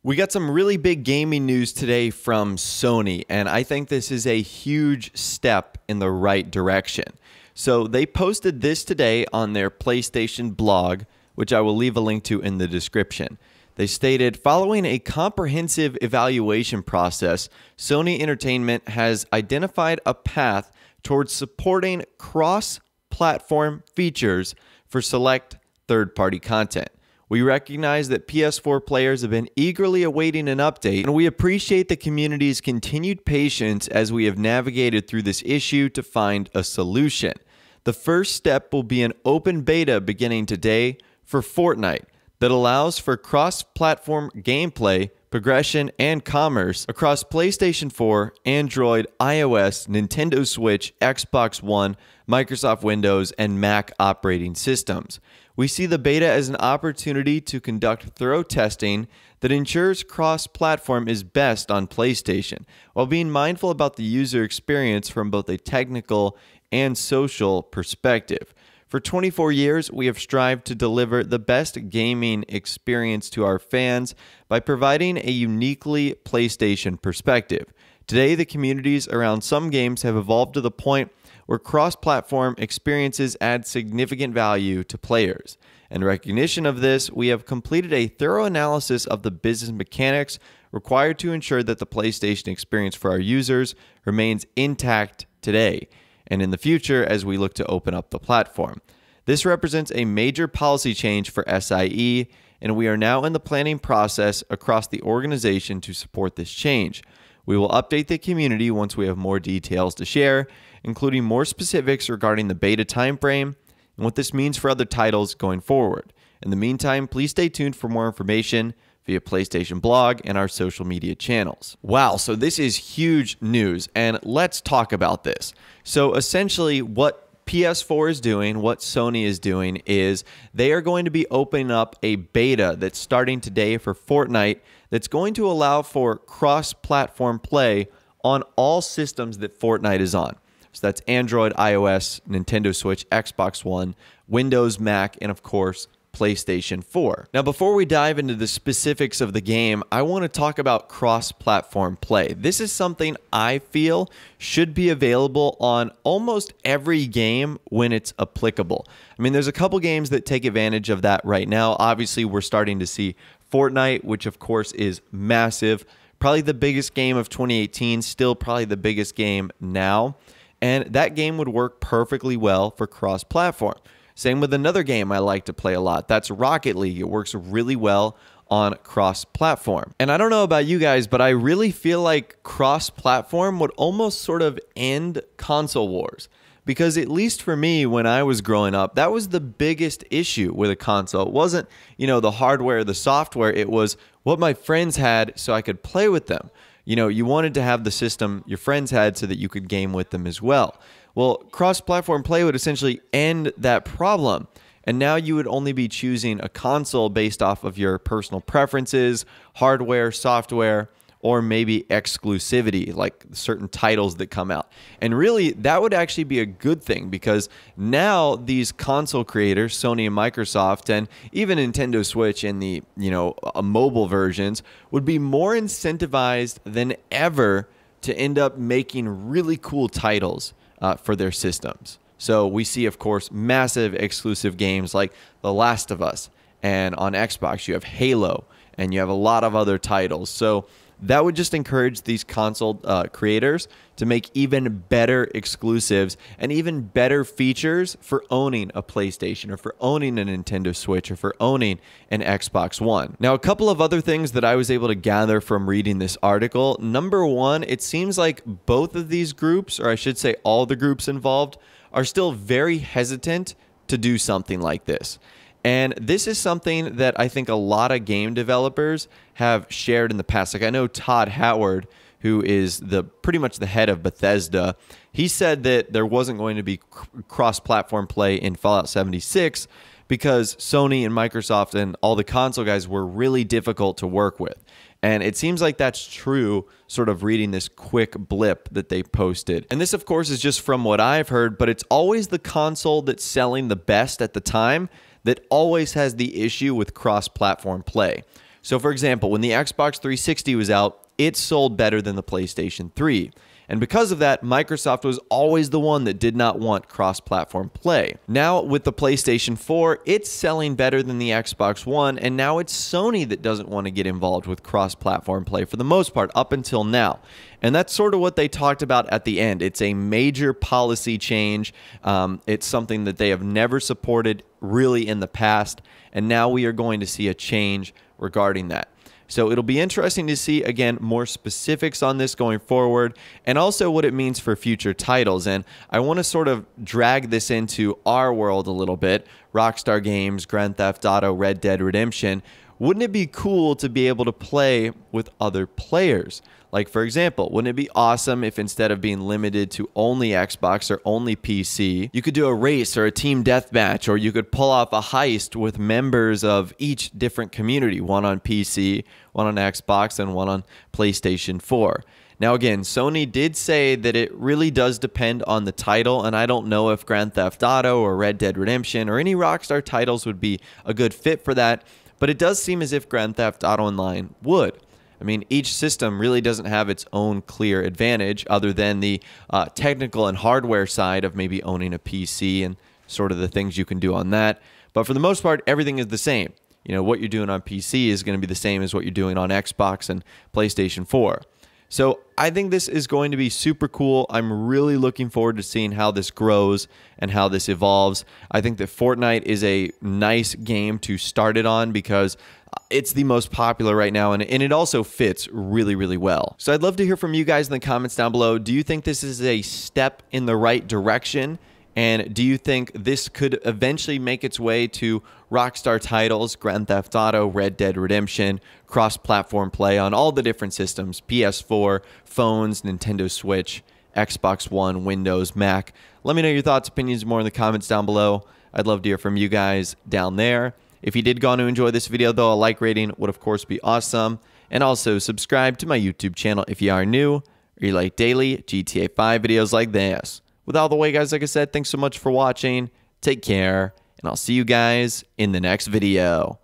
We got some really big gaming news today from Sony, and I think this is a huge step in the right direction. So they posted this today on their PlayStation blog, which I will leave a link to in the description. They stated, following a comprehensive evaluation process, Sony Entertainment has identified a path towards supporting cross-platform features for select third-party content. We recognize that PS4 players have been eagerly awaiting an update, and we appreciate the community's continued patience as we have navigated through this issue to find a solution. The first step will be an open beta beginning today for Fortnite that allows for cross-platform gameplay, progression, and commerce across PlayStation 4, Android, iOS, Nintendo Switch, Xbox One, Microsoft Windows, and Mac operating systems. We see the beta as an opportunity to conduct thorough testing that ensures cross-platform is best on PlayStation, while being mindful about the user experience from both a technical and social perspective. For 24 years, we have strived to deliver the best gaming experience to our fans by providing a uniquely PlayStation perspective. Today, the communities around some games have evolved to the point where cross-platform experiences add significant value to players. In recognition of this, we have completed a thorough analysis of the business mechanics required to ensure that the PlayStation experience for our users remains intact today and in the future as we look to open up the platform. This represents a major policy change for SIE, and we are now in the planning process across the organization to support this change. We will update the community once we have more details to share, including more specifics regarding the beta timeframe and what this means for other titles going forward. In the meantime, please stay tuned for more information via PlayStation blog and our social media channels. Wow, so this is huge news, and let's talk about this. So essentially what PS4 is doing, what Sony is doing, is they are going to be opening up a beta that's starting today for Fortnite that's going to allow for cross-platform play on all systems that Fortnite is on. So that's Android, iOS, Nintendo Switch, Xbox One, Windows, Mac, and of course, PlayStation 4. Now, before we dive into the specifics of the game, I want to talk about cross-platform play. This is something I feel should be available on almost every game when it's applicable. I mean, there's a couple games that take advantage of that right now. Obviously, we're starting to see Fortnite, which of course is massive. Probably the biggest game of 2018, still probably the biggest game now. And that game would work perfectly well for cross-platform. Same with another game I like to play a lot. That's Rocket League. It works really well on cross-platform. And I don't know about you guys, but I really feel like cross-platform would almost sort of end console wars. Because at least for me, when I was growing up, that was the biggest issue with a console. It wasn't, the hardware, the software. It was what my friends had so I could play with them. You wanted to have the system your friends had so that you could game with them as well. Well, cross-platform play would essentially end that problem. And now you would only be choosing a console based off of your personal preferences, hardware, software, or maybe exclusivity, like certain titles that come out. And really, that would actually be a good thing because now these console creators, Sony and Microsoft, and even Nintendo Switch and the, mobile versions, would be more incentivized than ever to end up making really cool titles for their systems. So we see, of course, massive exclusive games like The Last of Us, and on Xbox you have Halo, and you have a lot of other titles. So that would just encourage these console creators to make even better exclusives and even better features for owning a PlayStation or for owning a Nintendo Switch or for owning an Xbox One. Now, a couple of other things that I was able to gather from reading this article. Number one, it seems like both of these groups, or I should say all the groups involved, are still very hesitant to do something like this. And this is something that I think a lot of game developers have shared in the past. Like I know Todd Howard, who is pretty much the head of Bethesda, he said that there wasn't going to be cross-platform play in Fallout 76 because Sony and Microsoft and all the console guys were really difficult to work with. And it seems like that's true, sort of reading this quick blip that they posted. And this, of course, is just from what I've heard, but it's always the console that's selling the best at the time that always has the issue with cross-platform play. So for example, when the Xbox 360 was out, it sold better than the PlayStation 3. And because of that, Microsoft was always the one that did not want cross-platform play. Now with the PlayStation 4, it's selling better than the Xbox One, and now it's Sony that doesn't want to get involved with cross-platform play for the most part up until now. And that's sort of what they talked about at the end. It's a major policy change. It's something that they have never supported really in the past, and now we are going to see a change regarding that. So it'll be interesting to see, again, more specifics on this going forward and also what it means for future titles. And I want to sort of drag this into our world a little bit. Rockstar Games, Grand Theft Auto, Red Dead Redemption. Wouldn't it be cool to be able to play with other players? Like, for example, wouldn't it be awesome if instead of being limited to only Xbox or only PC, you could do a race or a team deathmatch, or you could pull off a heist with members of each different community, one on PC, one on Xbox, and one on PlayStation 4. Now, again, Sony did say that it really does depend on the title, and I don't know if Grand Theft Auto or Red Dead Redemption or any Rockstar titles would be a good fit for that, but it does seem as if Grand Theft Auto Online would. I mean, each system really doesn't have its own clear advantage other than the technical and hardware side of maybe owning a PC and sort of the things you can do on that. But for the most part, everything is the same. You know, what you're doing on PC is going to be the same as what you're doing on Xbox and PlayStation 4. So I think this is going to be super cool. I'm really looking forward to seeing how this grows and how this evolves. I think that Fortnite is a nice game to start it on because it's the most popular right now, and it also fits really, really well. So I'd love to hear from you guys in the comments down below. Do you think this is a step in the right direction? And do you think this could eventually make its way to Rockstar titles, Grand Theft Auto, Red Dead Redemption, cross-platform play on all the different systems, PS4, phones, Nintendo Switch, Xbox One, Windows, Mac? Let me know your thoughts, opinions, more in the comments down below. I'd love to hear from you guys down there. If you did go on to enjoy this video, though, a like rating would, of course, be awesome. And also, subscribe to my YouTube channel if you are new or you like daily GTA 5 videos like this. With all the way, guys, like I said, thanks so much for watching. Take care, and I'll see you guys in the next video.